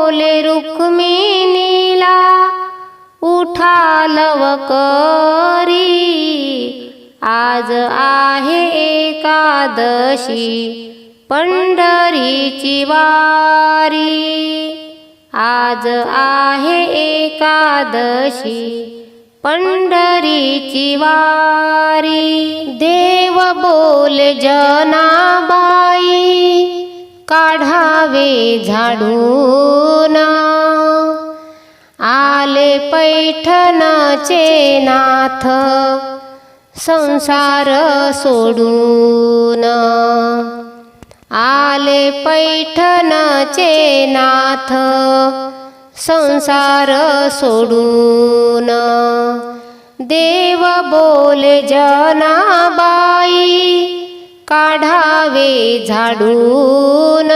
बोले रुक्मिणीला, उठा लवकरी, आज आहे एकादशी पंढरीची वारी, आज आहे एकादशी पंढरीची वारी। देव बोले जनाबाई, काढावे झाडून, आले पैठणचे नाथ संसार सोडून, आले पैठणचे नाथ संसार सोडून। देव बोले जनाबाई, काढावे झाडून,